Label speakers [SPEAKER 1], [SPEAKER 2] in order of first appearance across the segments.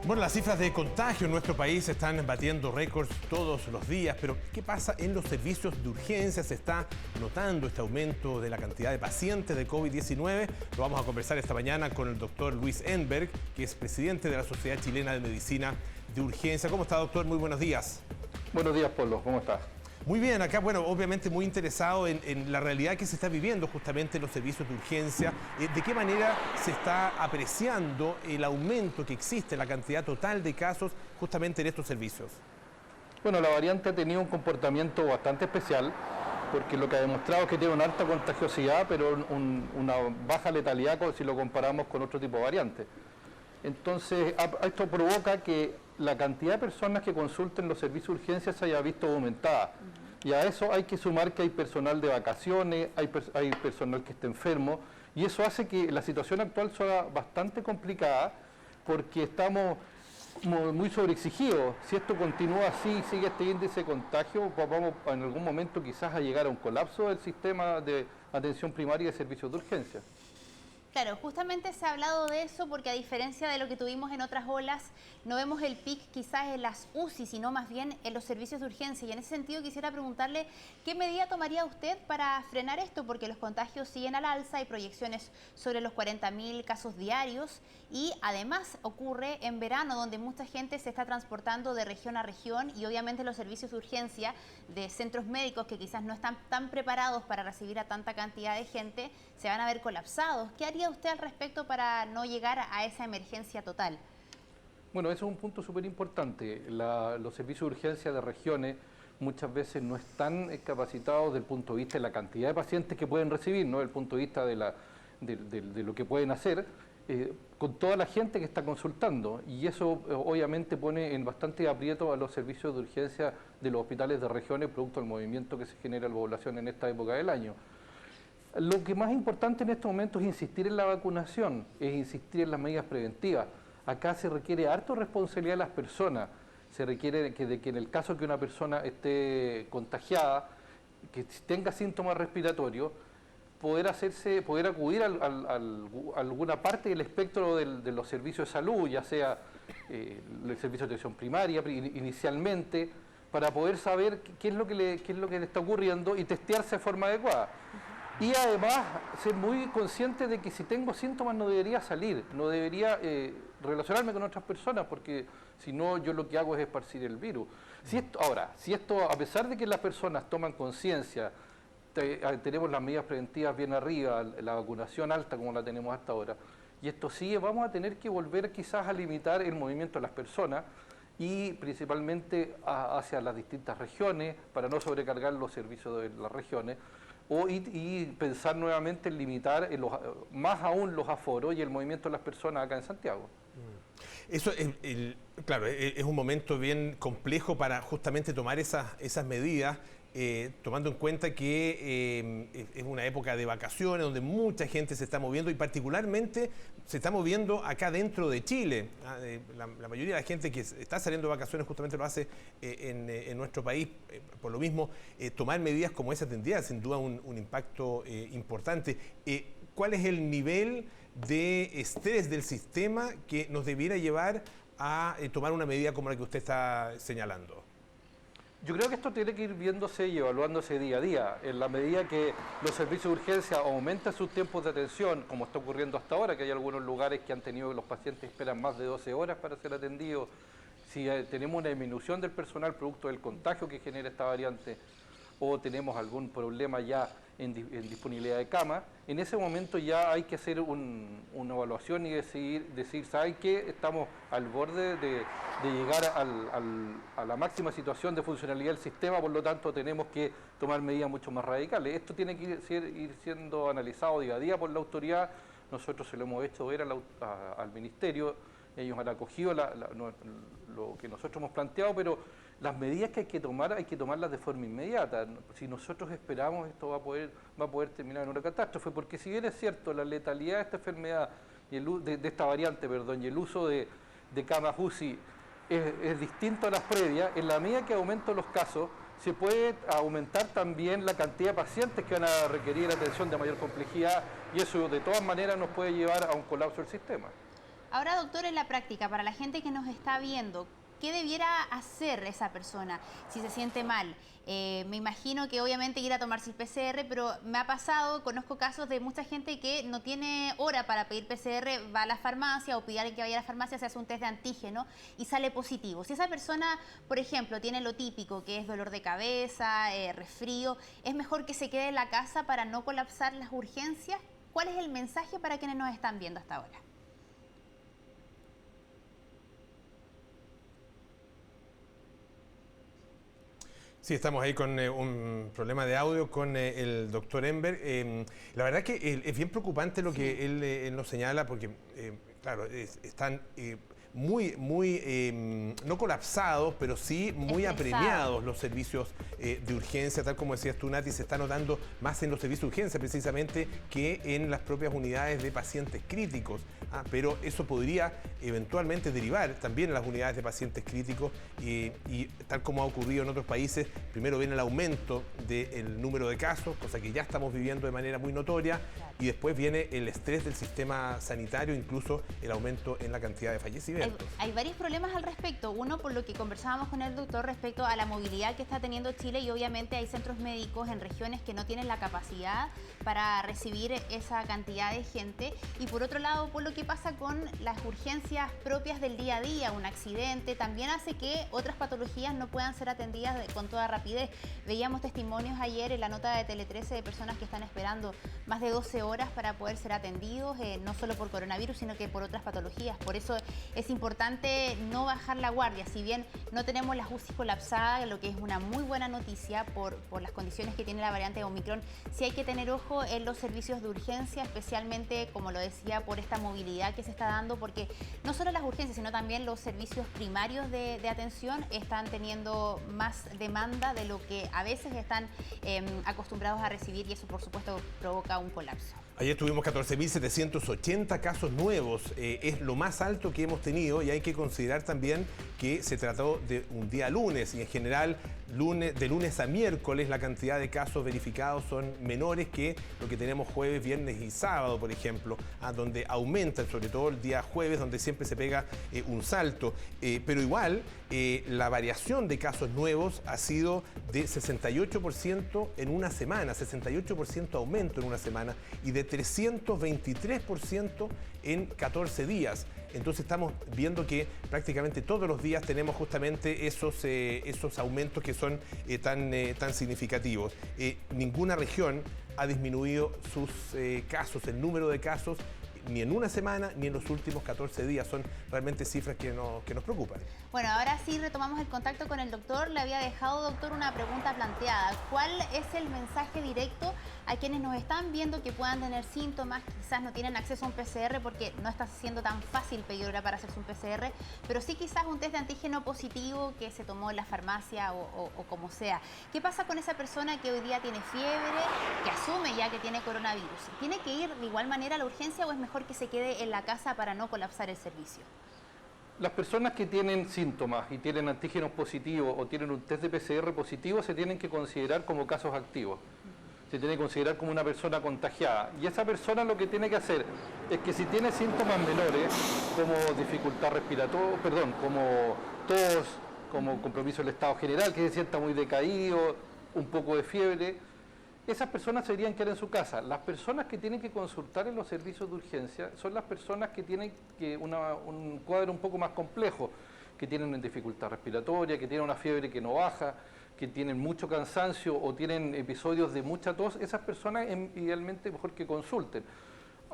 [SPEAKER 1] Bueno, las cifras de contagio en nuestro país están batiendo récords todos los días, pero ¿qué pasa en los servicios de urgencia? ¿Se está notando este aumento de la cantidad de pacientes de COVID-19? Lo vamos a conversar esta mañana con el doctor Luis Enberg, que es presidente de la Sociedad Chilena de Medicina de Urgencia. ¿Cómo está, doctor? Muy buenos días.
[SPEAKER 2] Buenos días, Pablo. ¿Cómo estás?
[SPEAKER 1] Muy bien, acá, bueno, obviamente muy interesado en la realidad que se está viviendo justamente en los servicios de urgencia. ¿De qué manera se está apreciando el aumento que existe, la cantidad total de casos justamente en estos servicios?
[SPEAKER 2] Bueno, la variante ha tenido un comportamiento bastante especial, porque lo que ha demostrado es que tiene una alta contagiosidad, pero una baja letalidad si lo comparamos con otro tipo de variantes. Entonces, esto provoca que la cantidad de personas que consulten los servicios de urgencia se haya visto aumentada. Y a eso hay que sumar que hay personal de vacaciones, hay personal que está enfermo, y eso hace que la situación actual sea bastante complicada, porque estamos muy sobreexigidos. Si esto continúa así, sigue este índice de contagio, vamos en algún momento quizás a llegar a un colapso del sistema de atención primaria y de servicios de urgencia.
[SPEAKER 3] Claro, justamente se ha hablado de eso porque a diferencia de lo que tuvimos en otras olas, no vemos el pic quizás en las UCI, sino más bien en los servicios de urgencia. Y en ese sentido quisiera preguntarle qué medida tomaría usted para frenar esto, porque los contagios siguen al alza, hay proyecciones sobre los 40.000 casos diarios y además ocurre en verano donde mucha gente se está transportando de región a región y obviamente los servicios de urgencia de centros médicos que quizás no están tan preparados para recibir a tanta cantidad de gente se van a ver colapsados. ¿Qué haría usted al respecto para no llegar a esa emergencia total?
[SPEAKER 2] Bueno, eso es un punto súper importante. Los servicios de urgencia de regiones muchas veces no están capacitados desde el punto de vista de la cantidad de pacientes que pueden recibir, ¿no? Desde el punto de vista de lo que pueden hacer con toda la gente que está consultando. Y eso obviamente pone en bastante aprieto a los servicios de urgencia de los hospitales de regiones, producto del movimiento que se genera en la población en esta época del año. Lo que más importante en este momento es insistir en la vacunación, es insistir en las medidas preventivas. Acá se requiere harta responsabilidad de las personas, se requiere de que en el caso que una persona esté contagiada, que tenga síntomas respiratorios, poder acudir a alguna parte del espectro de los servicios de salud, ya sea el servicio de atención primaria inicialmente, para poder saber qué es lo que le está ocurriendo y testearse de forma adecuada. Y además, ser muy consciente de que si tengo síntomas no debería salir, no debería relacionarme con otras personas, porque si no, yo lo que hago es esparcir el virus. Si esto, a pesar de que las personas toman conciencia, tenemos las medidas preventivas bien arriba, la vacunación alta como la tenemos hasta ahora, y esto sigue, vamos a tener que volver quizás a limitar el movimiento de las personas, y principalmente hacia las distintas regiones, para no sobrecargar los servicios de las regiones, y pensar nuevamente en limitar más aún los aforos y el movimiento de las personas acá en Santiago.
[SPEAKER 1] Eso claro, es un momento bien complejo para justamente tomar esas medidas, tomando en cuenta que es una época de vacaciones donde mucha gente se está moviendo y particularmente se está moviendo acá dentro de Chile. La mayoría de la gente que está saliendo de vacaciones justamente lo hace en nuestro país. Por lo mismo, tomar medidas como esas tendría sin duda un impacto importante. ¿Cuál es el nivel de estrés del sistema que nos debiera llevar a tomar una medida como la que usted está señalando?
[SPEAKER 2] Yo creo que esto tiene que ir viéndose y evaluándose día a día. En la medida que los servicios de urgencia aumentan sus tiempos de atención, como está ocurriendo hasta ahora, que hay algunos lugares que han tenido que los pacientes esperan más de 12 horas para ser atendidos, si tenemos una disminución del personal producto del contagio que genera esta variante, o tenemos algún problema ya en disponibilidad de cama, en ese momento ya hay que hacer una evaluación y decir, ¿saben qué? Estamos al borde de llegar a la máxima situación de funcionalidad del sistema, por lo tanto tenemos que tomar medidas mucho más radicales. Esto tiene que ir siendo analizado día a día por la autoridad. Nosotros se lo hemos hecho ver al Ministerio, ellos han acogido lo que nosotros hemos planteado, pero las medidas que hay que tomarlas de forma inmediata. Si nosotros esperamos, esto va a poder terminar en una catástrofe, porque si bien es cierto, la letalidad de esta enfermedad, de esta variante, y el uso de camas UCI es distinto a las previas, en la medida que aumentan los casos, se puede aumentar también la cantidad de pacientes que van a requerir atención de mayor complejidad, y eso de todas maneras nos puede llevar a un colapso del sistema.
[SPEAKER 3] Ahora, doctor, en la práctica, para la gente que nos está viendo, ¿qué debiera hacer esa persona si se siente mal? Me imagino que obviamente ir a tomarse el PCR, pero me ha pasado, conozco casos de mucha gente que no tiene hora para pedir PCR, va a la farmacia o pide a alguien que vaya a la farmacia, se hace un test de antígeno y sale positivo. Si esa persona, por ejemplo, tiene lo típico, que es dolor de cabeza, resfrío, ¿es mejor que se quede en la casa para no colapsar las urgencias? ¿Cuál es el mensaje para quienes nos están viendo hasta ahora?
[SPEAKER 1] Sí, estamos ahí con un problema de audio con el doctor Enver. La verdad que es bien preocupante lo que él nos señala porque, claro, están muy, no colapsados, pero sí muy apremiados los servicios de urgencia, tal como decías tú, Nati, se está notando más en los servicios de urgencia precisamente que en las propias unidades de pacientes críticos. Pero eso podría eventualmente derivar también en las unidades de pacientes críticos y tal como ha ocurrido en otros países, primero viene el aumento del número de casos, cosa que ya estamos viviendo de manera muy notoria, y después viene el estrés del sistema sanitario, incluso el aumento en la cantidad de fallecimientos.
[SPEAKER 3] Hay varios problemas al respecto. Uno, por lo que conversábamos con el doctor respecto a la movilidad que está teniendo Chile, y obviamente hay centros médicos en regiones que no tienen la capacidad para recibir esa cantidad de gente. Y por otro lado, por lo que pasa con las urgencias propias del día a día, un accidente también hace que otras patologías no puedan ser atendidas con toda rapidez. Veíamos testimonios ayer en la nota de Tele 13 de personas que están esperando más de 12 horas para poder ser atendidos, no solo por coronavirus, sino que por otras patologías. Por eso es importante no bajar la guardia. Si bien no tenemos las UCI colapsadas, lo que es una muy buena noticia por las condiciones que tiene la variante de Omicron, sí hay que tener ojo en los servicios de urgencia, especialmente, como lo decía, por esta movilidad que se está dando, porque no solo las urgencias, sino también los servicios primarios de atención están teniendo más demanda de lo que a veces están acostumbrados a recibir, y eso, por supuesto, provoca un colapso.
[SPEAKER 1] Ayer tuvimos 14.780 casos nuevos, es lo más alto que hemos tenido, y hay que considerar también que se trató de un día lunes, y en general de lunes a miércoles la cantidad de casos verificados son menores que lo que tenemos jueves, viernes y sábado, por ejemplo, donde aumentan, sobre todo el día jueves, donde siempre se pega un salto. Pero igual, la variación de casos nuevos ha sido de 68% en una semana, 68% aumento en una semana, y de 323% en 14 días. Entonces estamos viendo que prácticamente todos los días tenemos justamente esos aumentos que son tan significativos. Ninguna región ha disminuido sus casos, el número de casos, ni en una semana ni en los últimos 14 días. Son realmente cifras que nos preocupan.
[SPEAKER 3] Bueno, ahora sí retomamos el contacto con el doctor. Le había dejado, doctor, una pregunta planteada. ¿Cuál es el mensaje directo a quienes nos están viendo que puedan tener síntomas, quizás no tienen acceso a un PCR porque no está siendo tan fácil pedir hora para hacerse un PCR, pero sí quizás un test de antígeno positivo que se tomó en la farmacia o como sea? ¿Qué pasa con esa persona que hoy día tiene fiebre, que asume ya que tiene coronavirus? ¿Tiene que ir de igual manera a la urgencia o es mejor que se quede en la casa para no colapsar el servicio?
[SPEAKER 2] Las personas que tienen síntomas y tienen antígenos positivos o tienen un test de PCR positivo se tienen que considerar como casos activos. Se tiene que considerar como una persona contagiada. Y esa persona lo que tiene que hacer es que si tiene síntomas menores, como dificultad respiratoria, como tos, como compromiso del estado general, que se sienta muy decaído, un poco de fiebre, esas personas se deberían quedar en su casa. Las personas que tienen que consultar en los servicios de urgencia son las personas que tienen un cuadro un poco más complejo, que tienen una dificultad respiratoria, que tienen una fiebre que no baja, que tienen mucho cansancio o tienen episodios de mucha tos. Esas personas idealmente mejor que consulten.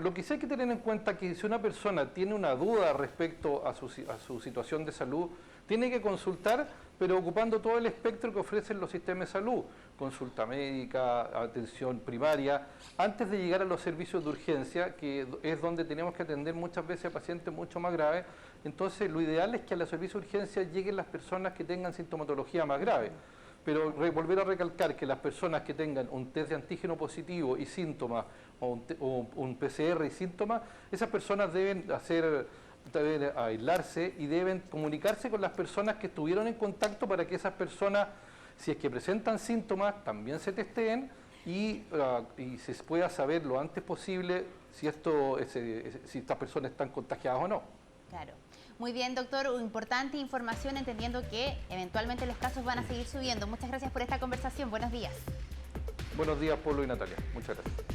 [SPEAKER 2] Lo que sí hay que tener en cuenta es que si una persona tiene una duda respecto a su situación de salud, tiene que consultar, pero ocupando todo el espectro que ofrecen los sistemas de salud, consulta médica, atención primaria, antes de llegar a los servicios de urgencia, que es donde tenemos que atender muchas veces a pacientes mucho más graves. Entonces, lo ideal es que a los servicios de urgencia lleguen las personas que tengan sintomatología más grave. Pero volver a recalcar que las personas que tengan un test de antígeno positivo y síntomas, o un PCR y síntomas, esas personas deben aislarse y deben comunicarse con las personas que estuvieron en contacto para que esas personas, si es que presentan síntomas, también se testeen y se pueda saber lo antes posible si estas personas están contagiadas o no.
[SPEAKER 3] Claro. Muy bien, doctor. Importante información, entendiendo que eventualmente los casos van a seguir subiendo. Muchas gracias por esta conversación. Buenos días.
[SPEAKER 2] Buenos días, Pablo y Natalia. Muchas gracias.